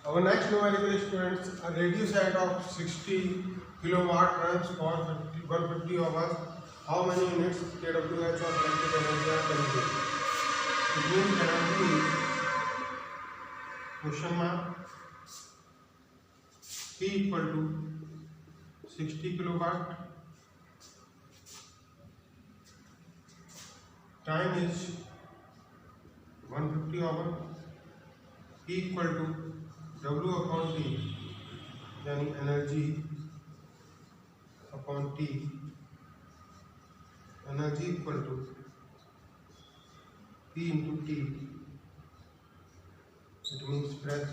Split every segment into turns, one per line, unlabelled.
Our next numerical students, a radio set of 60 kilowatt runs for 150 hours. How many units kWh of electric energy are consumed? It means energy is question mark P equal to 60 kilowatt. Time is 150 hour. P equal to W upon T, यानी energy upon T. Energy equal to P into T. It means press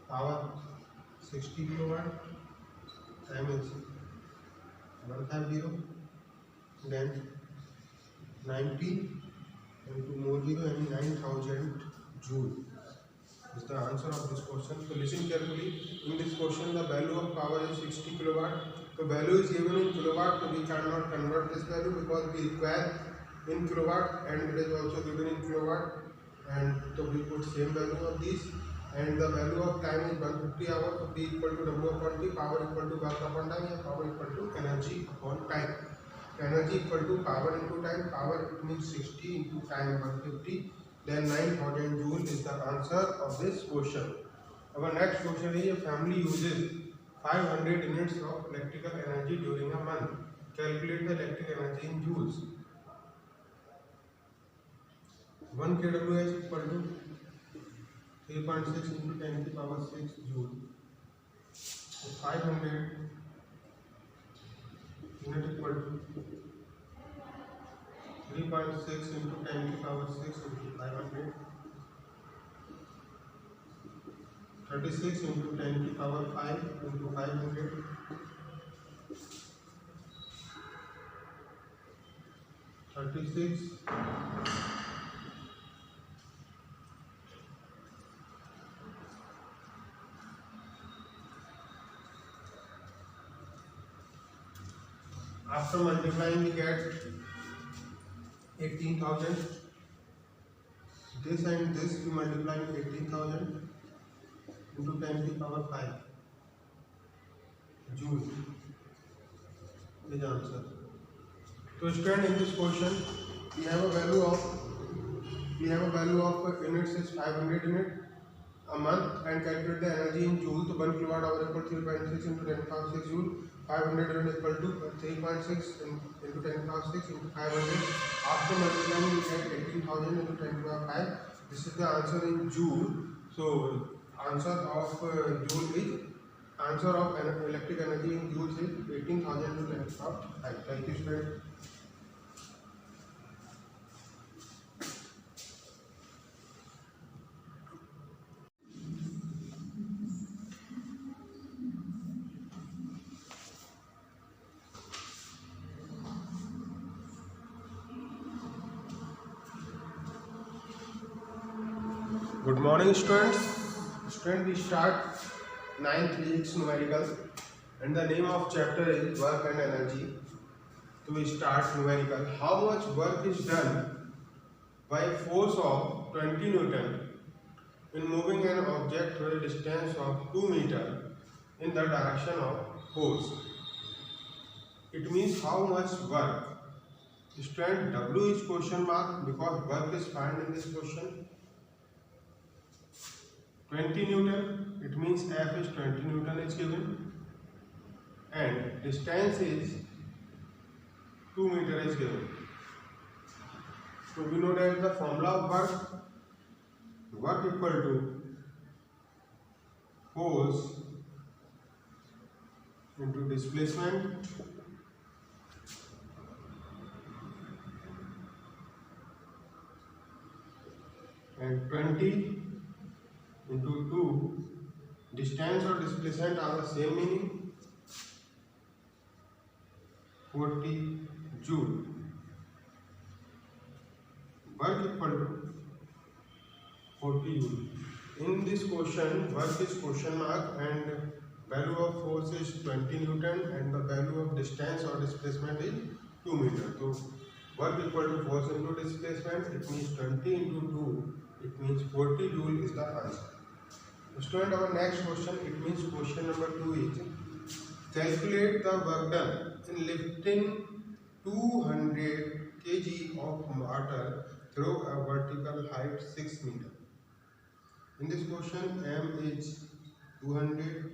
power 60 kilowatt. Time is 150. Then 90 into more zero and 9000 joule is the answer of this question. So listen carefully. In this question, the value of power is 60 kilowatt. The value is given in kilowatt, so we cannot convert this value because we require in kilowatt, and it is also given in kilowatt, and so we put same value of these. And the value of time is 150 hours, so P equal to W upon T, power equal to work upon time, and power equal to energy upon time. Energy equal to power into time. Power it means 60 into time 150. Then 9000 joule is the answer of this question. Our next question is: a family uses 500 units of electrical energy during a month. Calculate the electric energy in joules. 1 kWh is equal to 3.6 into 10 to the power 6 joule. So 500 unit equal to 3.6 into 10 to the power 6 into 500. 36 into 10 to the power 5 into 500. 36 after multiplying we get 18,000. This and this we multiply with 18,000 into 10 to the power 5 joule is the answer. So student, in this question we have a value of units is 500 unit a month, and calculate the energy in joule. So 1 kilowatt hour equal to 3.6 into 10 to the power 6 joule. 500 unit equal to 3.6 into 10 to the power 6 into 500. After multiplying we get 18,000 into 10 to the power 5. This is the answer in joule. So answer of electric energy in joules is 18,000 into 10 to the power 5. Thank you student. Good morning students. We start 9th physics numerical, and the name of chapter is work and energy. So we start numerical. How much work is done by force of 20 Newton in moving an object to a distance of 2 meters in the direction of force? It means how much work. Student, W is question mark because work is found in this question. 20 Newton, it means F is 20 Newton is given, and distance is 2 meters is given. So we know that the formula of work equal to force into displacement and 20 into 2, distance or displacement are the same meaning, 40 joule. Work equal to 40 joule. In this question, work is question mark and value of force is 20 Newton and the value of distance or displacement is 2 meters. So work equal to force into displacement, it means 20 into 2 It means 40 joule is the answer. Student, our next question, it means question number 2 is calculate the work done in lifting 200 kg of water through a vertical height 6 meter. In this question, M is 200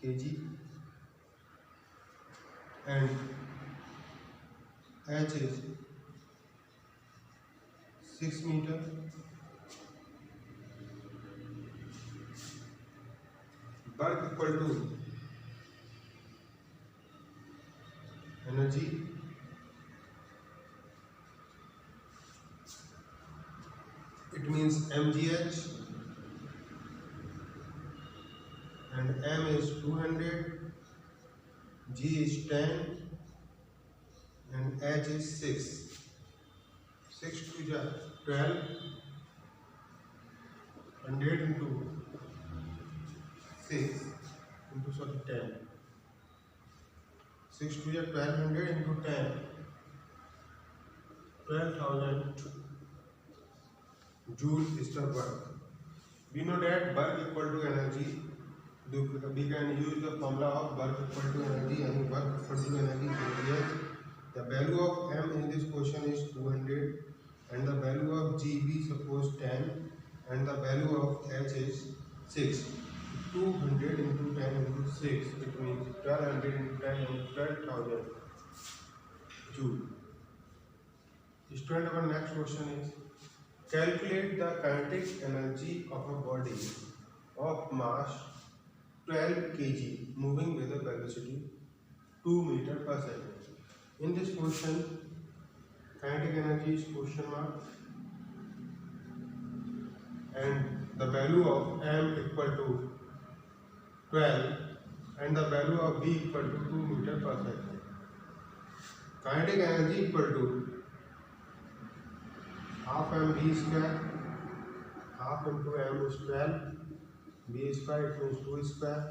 kg and H is 6 meter. Work equal to energy it means mgh and m is 200, g is 10 and h is 6. 6 to the 12, 100 into 6 into 10. 6 to the 1200 into 10, 12,000 joule is the work. We know that work equal to energy. We can use the formula of work equal to energy and work equal to energy. The value of m in this question is 200 and the value of g we suppose 10 and the value of h is 6. 200 into 10 into 6, it means 1200 into 10 and 12,000 joule. Student, our next question is calculate the kinetic energy of a body of mass 12 kg moving with a velocity 2 meter per second. In this question, kinetic energy is question mark and the value of m equal to 12 and the value of v equal to 2 meter per second. Kinetic energy equal to half mv square, half into m is 12, v square it means 2 square,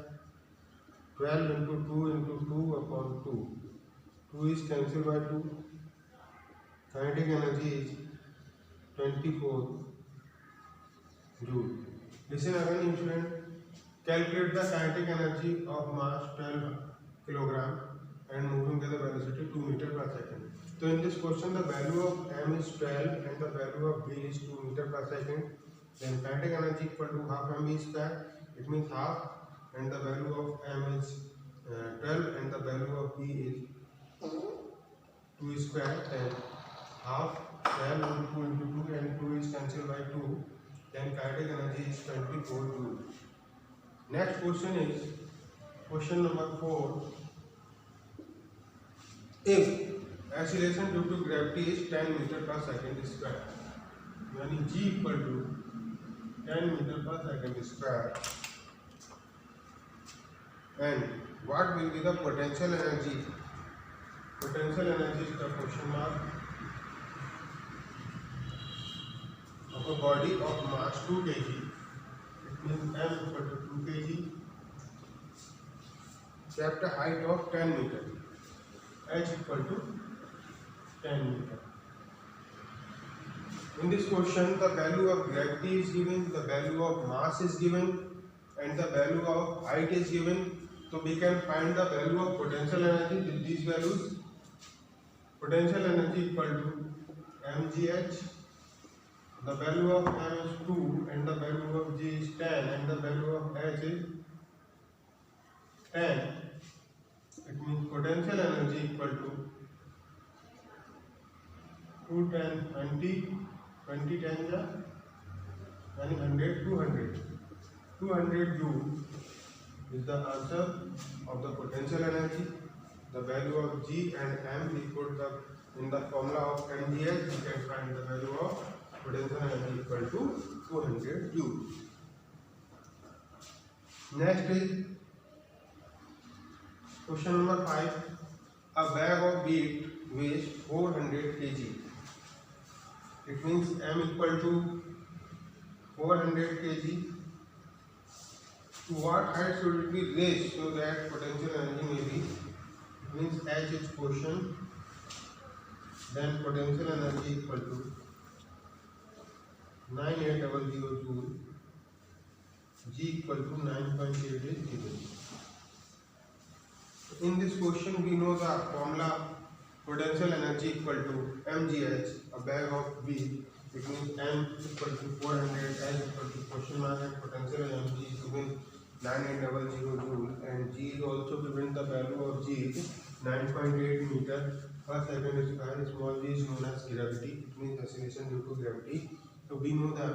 12 into 2 into 2 upon 2, 2 is cancelled by 2, kinetic energy is 24 joule. Listen again student, calculate the kinetic energy of mass 12 kilogram and moving with a velocity 2 meter per second. So in this question the value of m is 12 and the value of v is 2 meter per second. Then kinetic energy equal to half mv square, it means half, and the value of m is 12 and the value of v is 2 square, and half 12 into 2 and 2 is cancelled by 2, then kinetic energy is 24 joule. Next question is question number 4. If acceleration due to gravity is 10 meter per second square, यानी g equal to 10 meter per second square, and what will be the potential energy? Potential energy is the question mark of a body of mass 2 kg. It means m equal to 2 kg kept a height of 10 meter, h equal to 10 meter. In this question, the value of gravity is given, the value of mass is given, and the value of height is given. So we can find the value of potential energy with these values. Potential energy equal to mgh. The value of m is 2 and the value of g is 10 and the value of h is 10. It means potential energy equal to 2 10 20 20 10 यानी 100 200 200 joule is the answer of the potential energy. The value of g and m we put in the formula of mgh. We can find the value of potential energy equal to 200 joule. Next is question number 5. A bag of wheat weighs 400 kg. It means m equal to 400 kg. To what height should it be raised so that potential energy may be? It means h is question, then potential energy equal to 9800 joule, G equal to 9.88 gigajoule. In this question, we know the formula potential energy equal to mgh, a bag of B. It means m equal to 400, h equal to question mark, and potential energy is given 9800 joule, and G is also given. The value of G is 9.8 meter per second square. Small g is known as gravity. It means acceleration due to gravity. So we know the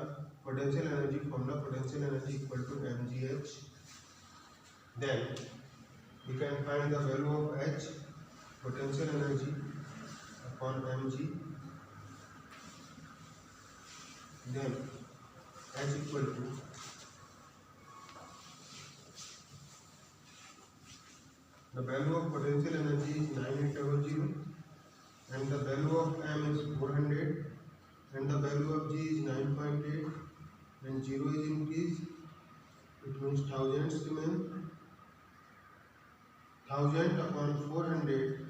potential energy formula. Potential energy equal to mgh. Then we can find the value of H, potential energy upon mg. Then H equal to the value of potential energy is 9800, and the value of m is 400, and the value of G is 9.8, and 0 is increased. It means thousands remain. 1000 upon 400,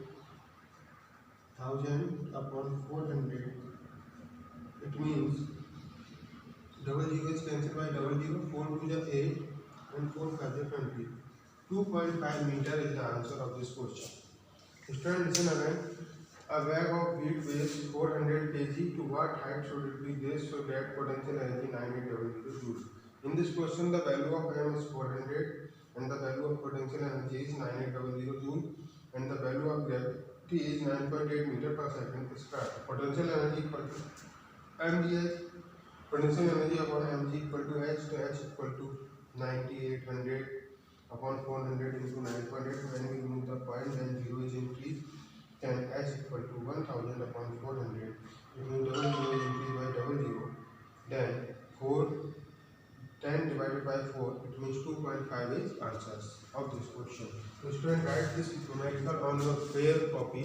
1000 upon 400, it means double zero is cancelled by double zero. 4 to the 8 and 4 5 the 20. 2.5 meter is the answer of this question. Student, listen again. A bag of wheat weighs 400 kg. To what height should it be placed so that potential energy 9800 joule? In this question, the value of m is 400, and the value of potential energy is 9800 joule, and the value of gravity is 9.8 meter per second square. Potential energy equal to mgh. Potential energy upon mg equal to h. So h equal to 9800 upon 400 into 9.8. When we remove the point, then 0 is increased. Then h equal to 1000 upon 400. It means double zero is increased by double zero. Then 10 divided by 4, it means 2.5 is answers of this question. So student, write this numerical on your fair copy.